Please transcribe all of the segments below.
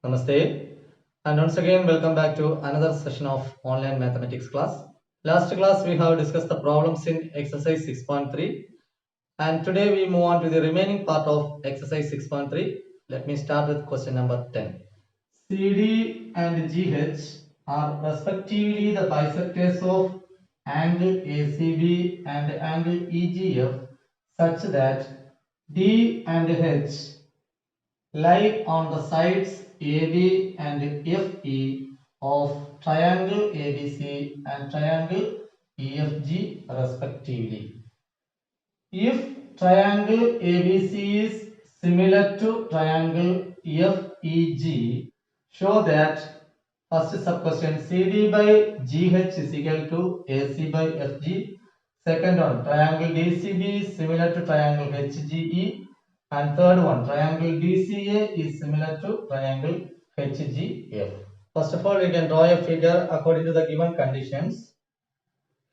Namaste, and once again welcome back to another session of online mathematics class. Last class we have discussed the problems in exercise 6.3, and today we move on to the remaining part of exercise 6.3. Let me start with question number 10. CD and GH are respectively the bisectors of angle ACB and angle EGF such that D and H lie on the sides AB and FE of triangle ABC and triangle EFG respectively. If triangle ABC is similar to triangle FEG, show that first sub question CD by GH is equal to AC by FG. Second one, triangle DCB is similar to triangle HGE. And third one, triangle DCA is similar to triangle HGF. First of all, we can draw a figure according to the given conditions.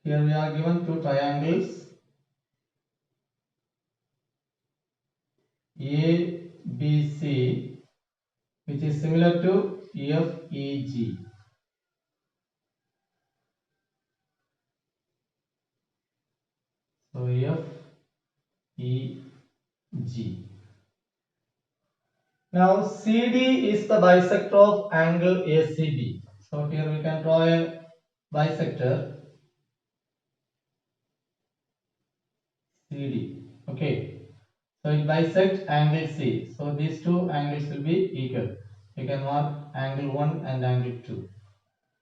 Here we are given two triangles ABC, which is similar to FEG. So FEG. Now CD is the bisector of angle ACB. So here we can draw a bisector CD. Okay. So it bisects angle C. So these two angles will be equal. You can mark angle 1 and angle 2.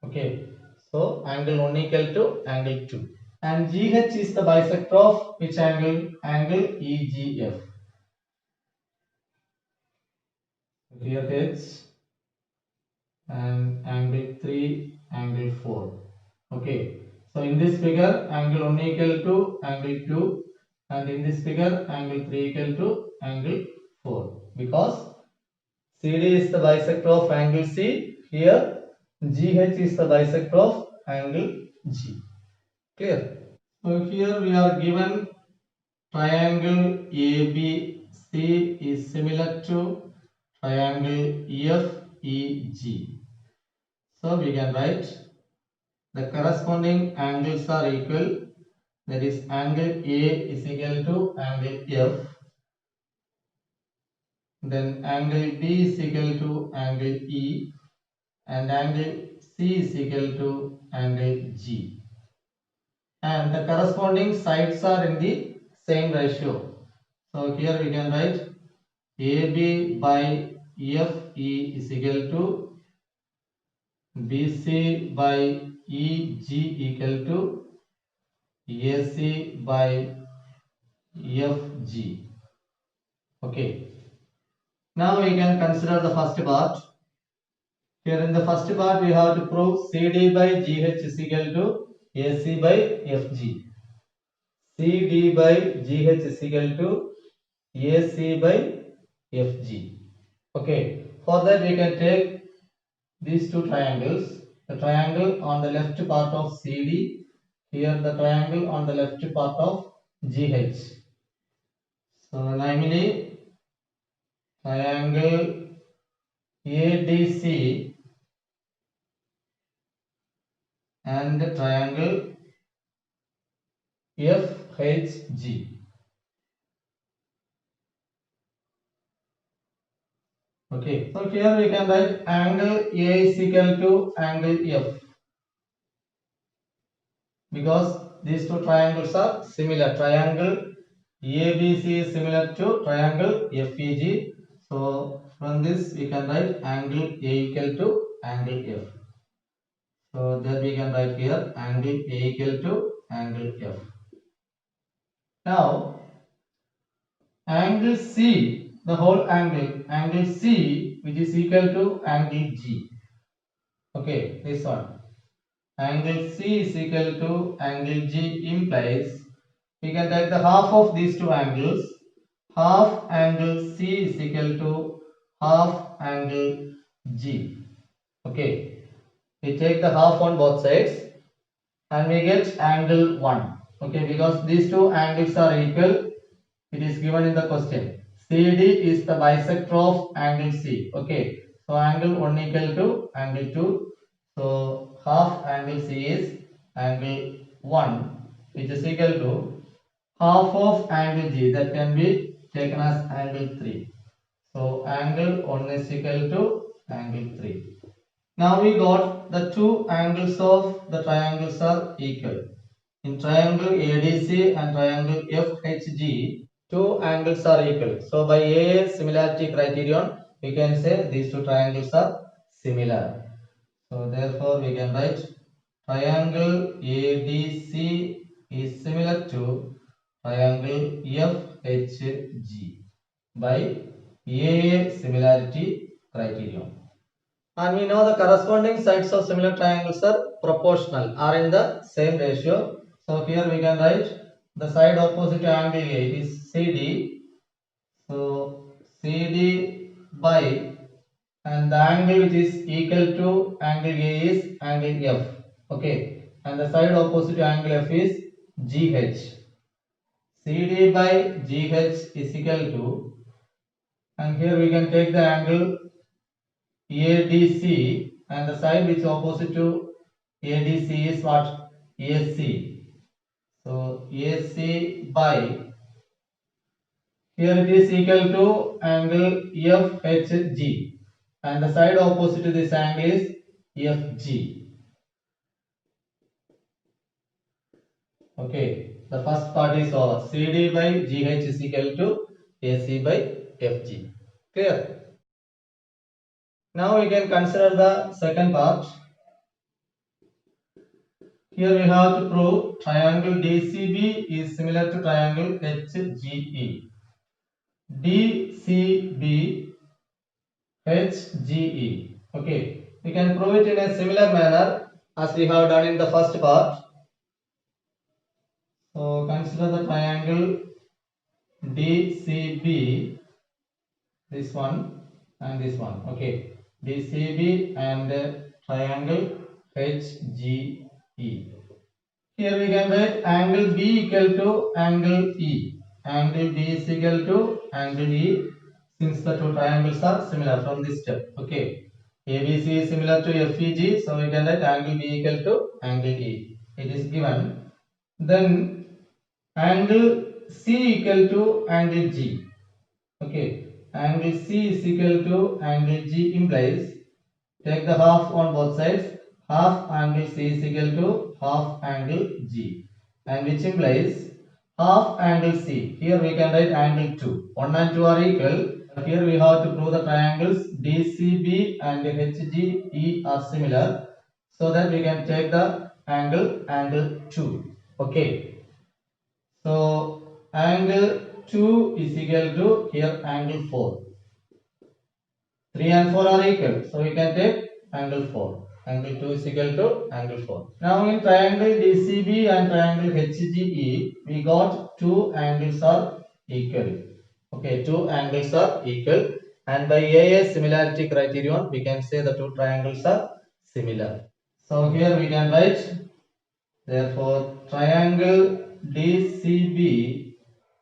Okay. So angle 1 equal to angle 2. And GH is the bisector of which angle? Angle EGF. Here H and angle 3, angle 4. Okay. So in this figure, angle 1 equal to angle 2. And in this figure, angle 3 equal to angle 4. Because CD is the bisector of angle C. Here, GH is the bisector of angle G. Clear? So here we are given triangle ABC is similar to triangle FEG. So we can write the corresponding angles are equal. That is, angle A is equal to angle F. Then angle B is equal to angle E. And angle C is equal to angle G. And the corresponding sides are in the same ratio. So here we can write AB by FE is equal to BC by EG equal to AC by FG. Okay. Now we can consider the first part. Here in the first part we have to prove CD by GH is equal to AC by FG. CD by GH is equal to AC by FG. Okay. For that we can take these two triangles. The triangle on the left part of CD. Here the triangle on the left part of GH. So namely triangle ADC and the triangle FHG. Okay, so here we can write angle A is equal to angle F, because these two triangles are similar. Triangle ABC is similar to triangle FEG. So from this we can write angle A equal to angle F. So that we can write here angle A equal to angle F. Now angle C, the whole angle C, which is equal to angle G. Okay, this one. Angle C is equal to angle G implies we can take the half of these two angles. Half angle C is equal to half angle G. Okay, we take the half on both sides and we get angle 1. Okay, because these two angles are equal, it is given in the question. CD is the bisector of angle C. Okay, So angle 1 equal to angle 2. So half angle C is angle 1, which is equal to half of angle G, that can be taken as angle 3. So angle 1 is equal to angle 3. Now we got the two angles of the triangles are equal. In triangle ADC and triangle FHG, two angles are equal. So by AA similarity criterion, we can say these two triangles are similar. So therefore we can write triangle ADC is similar to triangle FHG by AA similarity criterion. And we know the corresponding sides of similar triangles are proportional, are in the same ratio. So here we can write the side opposite to angle A is CD. So CD by, and the angle which is equal to angle A is angle F. Okay, and the side opposite to angle F is GH. CD by GH is equal to, and here we can take the angle ADC, and the side which is opposite to ADC is what? AC. So AC by, here it is equal to angle FHG, and the side opposite to this angle is FG. Okay, the first part is over. CD by GH is equal to AC by FG. Clear? Now we can consider the second part. Here we have to prove triangle DCB is similar to triangle HGE. DCB HGE. Okay, we can prove it in a similar manner as we have done in the first part. So consider the triangle DCB, this one and this one. Okay, DCB and triangle HGE. Here we can write angle B equal to angle E. Angle B is equal to angle E, since the two triangles are similar from this step. Okay, ABC is similar to FEG, so we can write angle B equal to angle E. It is given. Then angle C equal to angle G. Okay, angle C is equal to angle G implies, take the half on both sides, half angle C is equal to half angle G, and which implies half angle C. Here we can write angle 2. 1 and 2 are equal. Here we have to prove the triangles DCB and HGE are similar, so that we can take the angle 2. Okay. So angle 2 is equal to here angle 4. 3 and 4 are equal, so we can take angle 4. Angle 2 is equal to angle 4. Now in triangle DCB and triangle HGE, we got two angles are equal. Okay, two angles are equal, and by AA similarity criterion, we can say the two triangles are similar. So here we can write, therefore triangle DCB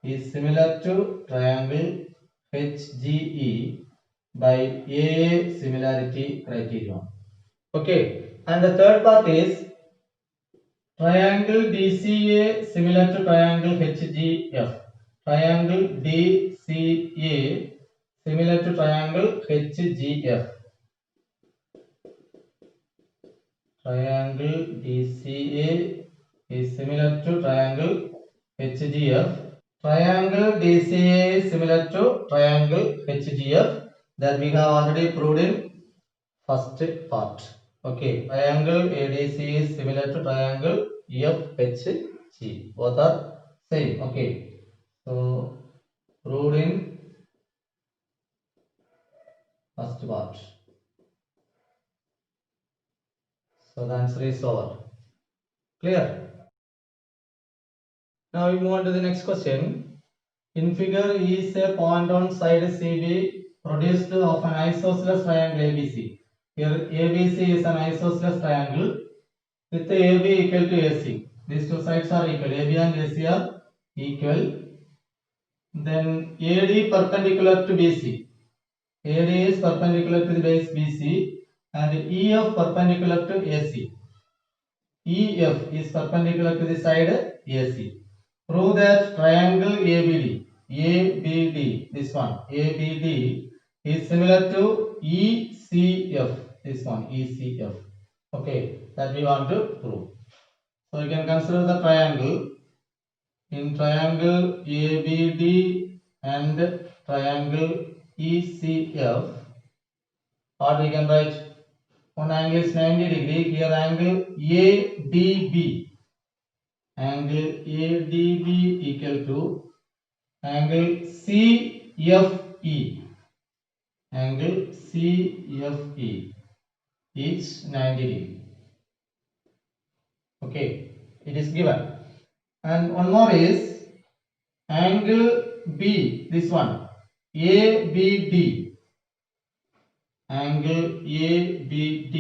is similar to triangle HGE by AA similarity criterion. Okay, and the third part is triangle DCA similar to triangle HGF. Triangle DCA similar to triangle HGF. Triangle DCA is similar to triangle HGF. Triangle DCA is similar to triangle HGF, that we have already proved in first part. Okay, triangle ADC is similar to triangle FHG. Both are same. Okay, so proved in first part. So the answer is over. Clear? Now we move on to the next question. In figure is a point on side CD produced of an isosceles triangle ABC. Here ABC is an isosceles triangle with AB equal to AC. These two sides are equal. AB and AC are equal. Then AD perpendicular to BC. AD is perpendicular to the base BC and EF perpendicular to AC. EF is perpendicular to the side AC. Prove that triangle ABD, this one, ABD is similar to ECF, this one, ECF. Okay, that we want to prove. So you can consider the triangle. In triangle ABD and triangle ECF, what we can write? One angle is 90 degree. Here angle ADB. Angle ADB equal to angle CFE. Angle CFE is 90 degree. Okay, it is given. And one more is angle B, this one, ABD. Angle ABD,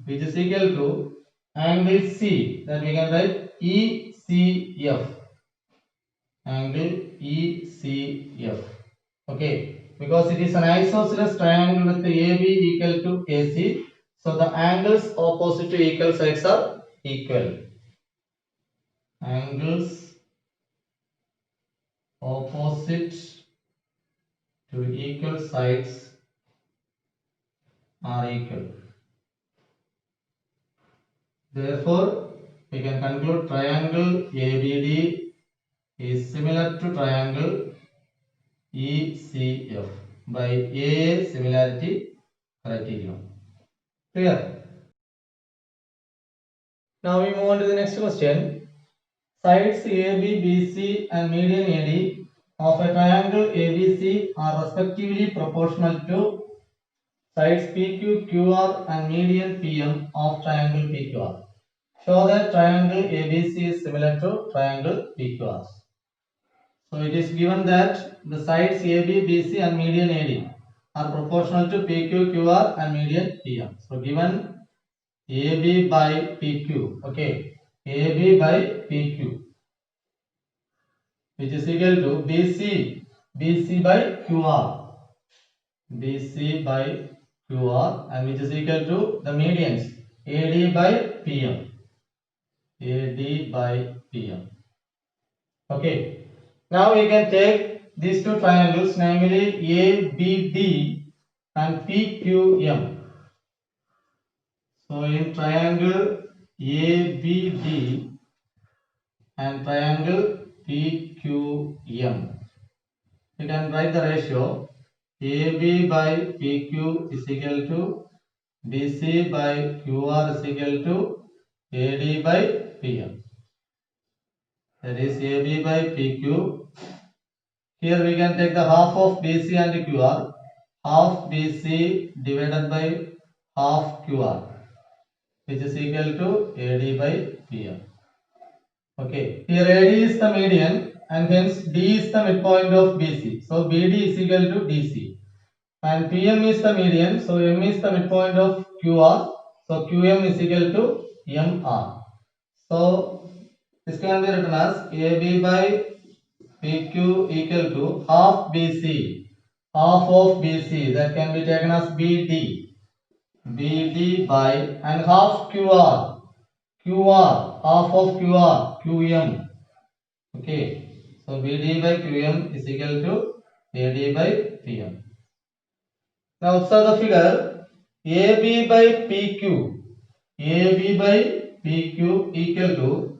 which is equal to angle C, that we can write ECF. Angle ECF. Okay, because it is an isosceles triangle with the AB equal to AC, so the angles opposite to equal sides are equal. Angles opposite to equal sides are equal. Therefore, we can conclude triangle ABD is similar to triangle ECF by A similarity criterion. Clear? Now we move on to the next question. Sides AB, BC and median AD of a triangle ABC are respectively proportional to sides PQ, QR and median PM of triangle PQR. Show that triangle ABC is similar to triangle PQR. So it is given that the sides AB, BC and median AD are proportional to PQ, QR and median PM. So given AB by PQ, okay, AB by PQ, which is equal to BC by QR, BC by QR, and which is equal to the medians AD by PM, AD by PM. Okay, now we can take these two triangles, namely ABD and PQM. So in triangle ABD and triangle PQM, we can write the ratio AB by PQ is equal to BC by QR is equal to AD by PM. That is AB by PQ. Here we can take the half of BC and QR. Half BC divided by half QR, which is equal to AD by PM. Okay, here AD is the median and hence D is the midpoint of BC. So BD is equal to DC. And PM is the median, so M is the midpoint of QR. So QM is equal to MR. So this can be written as AB by PQ equal to half BC, half of BC, that can be taken as BD, BD by and half QR, QR, half of QR, QM. Okay, so BD by QM is equal to AD by PM. Now observe the figure. AB by PQ, AB by PQ equal to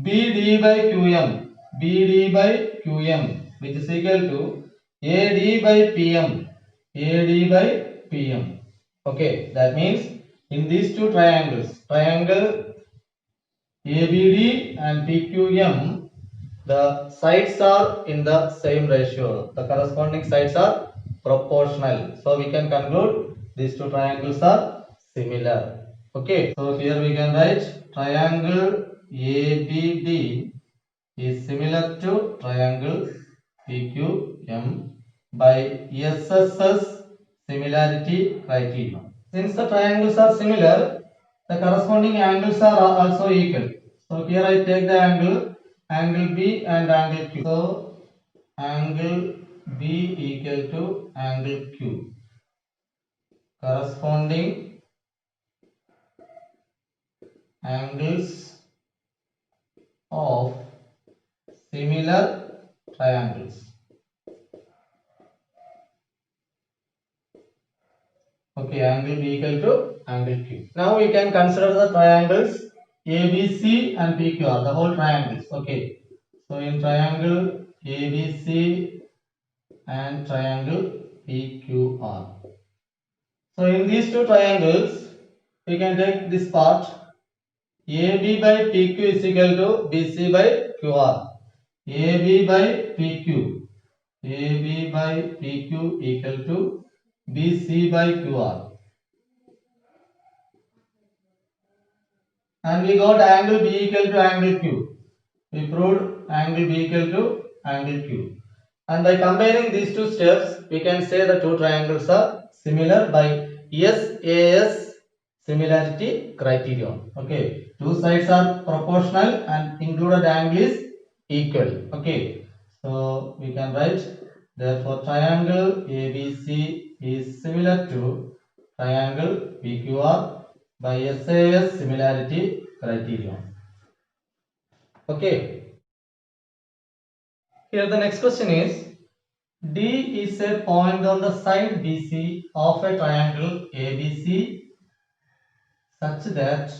BD by QM, BD by QM, which is equal to AD by PM, AD by PM. Okay, that means in these two triangles, triangle ABD and PQM, the sides are in the same ratio. The corresponding sides are proportional. So we can conclude these two triangles are similar. Okay, so here we can write triangle ABD is similar to triangle PQM by SSS similarity criterion. Since the triangles are similar, the corresponding angles are also equal. So here I take the angle B and angle Q. So angle B equal to angle Q. corresponding angles of similar triangles. Okay, angle B equal to angle Q. Now we can consider the triangles ABC and PQR, the whole triangles. Okay, so in triangle ABC and triangle PQR. So in these two triangles, we can take this part. AB by PQ is equal to BC by QR. AB by PQ. AB by PQ equal to BC by QR. And we got angle B equal to angle Q. We proved angle B equal to angle Q. And by combining these two steps, we can say the two triangles are similar by SAS similarity criterion. Okay, two sides are proportional and included angle is equal. Okay, so we can write therefore triangle ABC is similar to triangle PQR by SAS similarity criterion. Okay, here the next question is D is a point on the side BC of a triangle ABC such that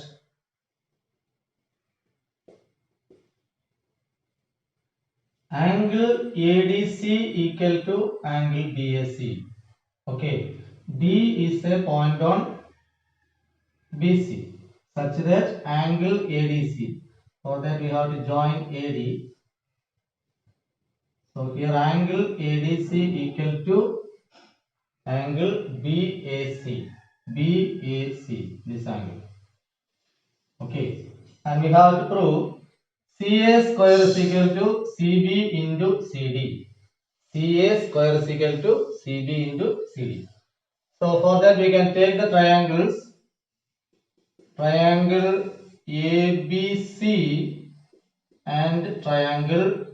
angle ADC equal to angle BAC. Okay, D is a point on BC such that angle ADC. For that we have to join AD. So here angle ADC equal to angle BAC. BAC, this angle. Okay, and we have to prove CA square is equal to CB into CD. CA square is equal to CB into CD. So for that we can take the triangles. Triangle ABC and triangle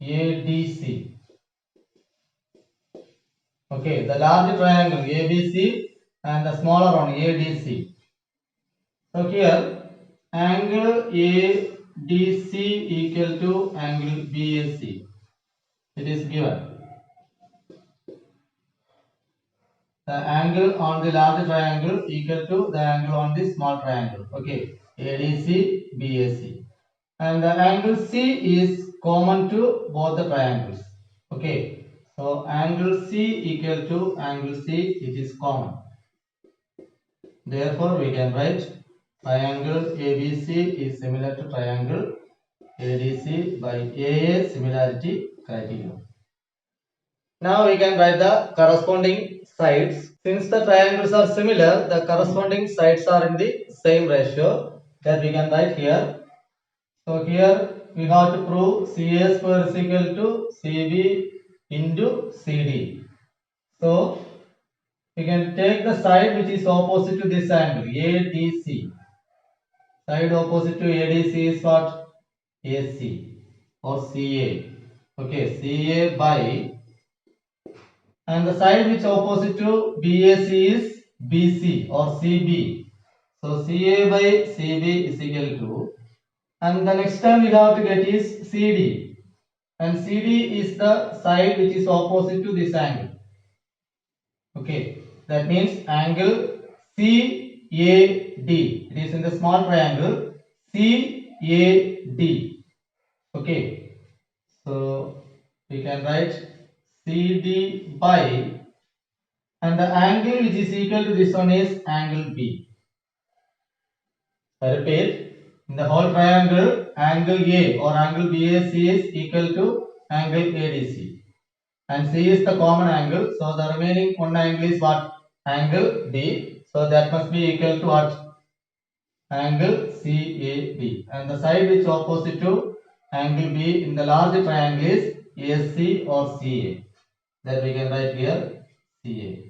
ADC. Okay, the large triangle ABC and the smaller one ADC. So here angle ADC equal to angle BAC. It is given. The angle on the large triangle equal to the angle on the small triangle. Okay, ADC, BAC. And the angle C is common to both the triangles. Okay, so angle C equal to angle C, it is common. Therefore, we can write triangle ABC is similar to triangle ADC by AA similarity criterion. Now we can write the corresponding sides. Since the triangles are similar, the corresponding sides are in the same ratio that we can write here. So here we have to prove CA square is equal to CB into CD. So we can take the side which is opposite to this angle, ADC. Side opposite to ADC is what? AC or CA. Okay, CA by, and the side which opposite to BAC is BC or CB. So CA by CB is equal to, and the next term we have to get is CD, and CD is the side which is opposite to this angle. Okay, that means angle CAD. It is in the small triangle CAD. Okay, so we can write CD by, and the angle which is equal to this one is angle B. I repeat, in the whole triangle, angle A or angle BAC is equal to angle ADC, and C is the common angle, so the remaining one angle is what? Angle B, so that must be equal to what? Angle CAD, and the side which opposite to angle B in the large triangle is AC or CA, that we can write here CA.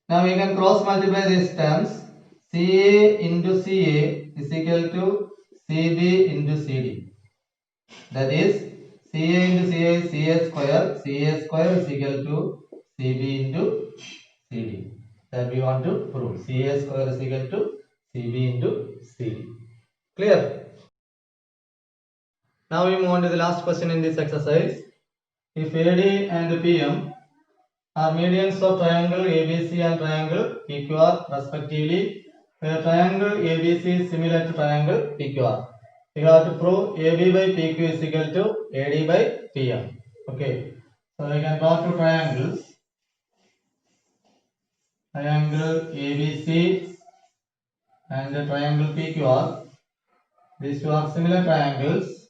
Now we can cross multiply these terms. CA into CA is equal to CB into CD. That is CA into CA is CA square. CA square is equal to CB into CD. That we want to prove. CA square is equal to CB into CD. Clear? Now we move on to the last question in this exercise. If AD and PM are medians of triangle ABC and triangle PQR respectively, where triangle ABC is similar to triangle PQR, we have to prove AB by PQ is equal to AD by PM. Okay, so we can draw two triangles. Triangle ABC and the triangle PQR. These two are similar triangles,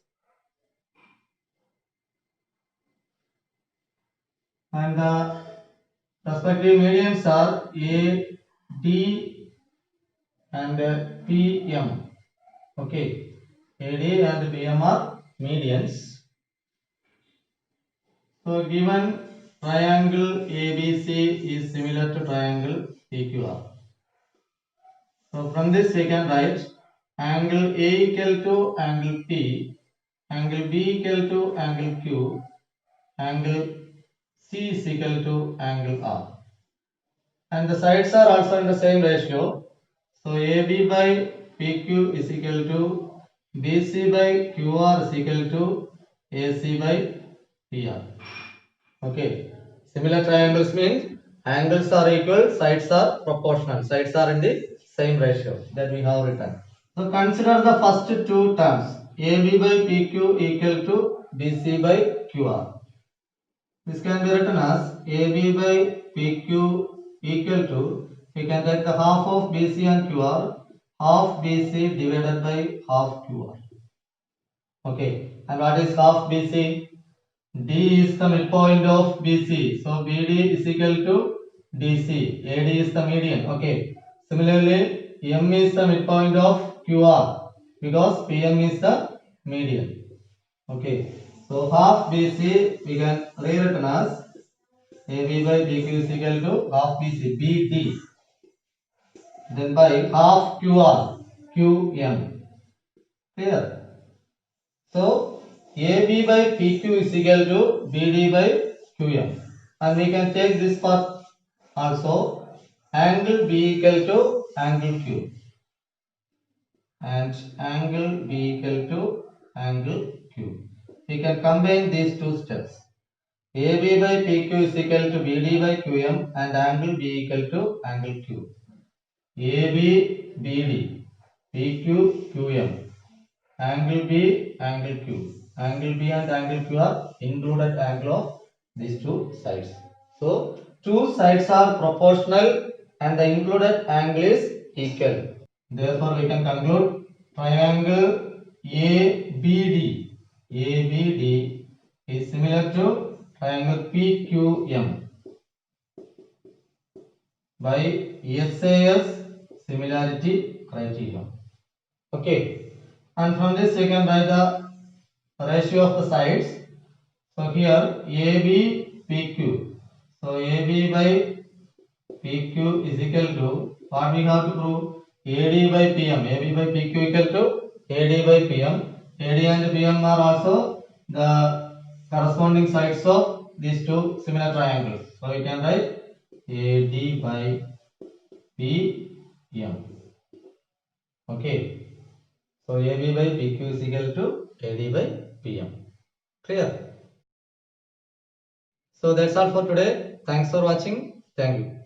and the respective medians are AD and PM. Okay, AD and PM are medians. So given triangle ABC is similar to triangle PQR. So from this we can write angle A equal to angle P, angle B equal to angle Q, angle C is equal to angle R. And the sides are also in the same ratio. So AB by PQ is equal to BC by QR is equal to AC by PR. Okay. Similar triangles means angles are equal, sides are proportional. Sides are in the same ratio that we have written. So consider the first two terms. AB by PQ equal to BC by QR. This can be written as AB by PQ equal to, we can take the half of BC and QR, half BC divided by half QR. Okay, and what is half BC? D is the midpoint of BC, so BD is equal to DC. AD is the median. Okay, similarly, M is the midpoint of QR because PM is the median. Okay, so half BC we can rewritten as AB by PQ is equal to half BC, BD, then by half QR, QM. Clear? So AB by PQ is equal to BD by QM, and we can take this part also. Angle B equal to angle Q, and angle B equal to angle Q. We can combine these two steps. AB by PQ is equal to BD by QM, and angle B equal to angle Q. AB, BD, PQ, QM, angle B, angle Q. Angle B and angle Q are included angle of these two sides. So two sides are proportional and the included angle is equal. Therefore we can conclude triangle ABD is similar to triangle PQM by SAS similarity criterion. Okay, and from this we can write the ratio of the sides. So here AB PQ. So AB by PQ is equal to, what we have to prove? AD by PM. AB by PQ equal to AD by PM. AD and PM are also the corresponding sides of these two similar triangles. So we can write AD by PM. Okay. So AB by PQ is equal to AD by PM. Clear? So that's all for today. Thanks for watching. Thank you.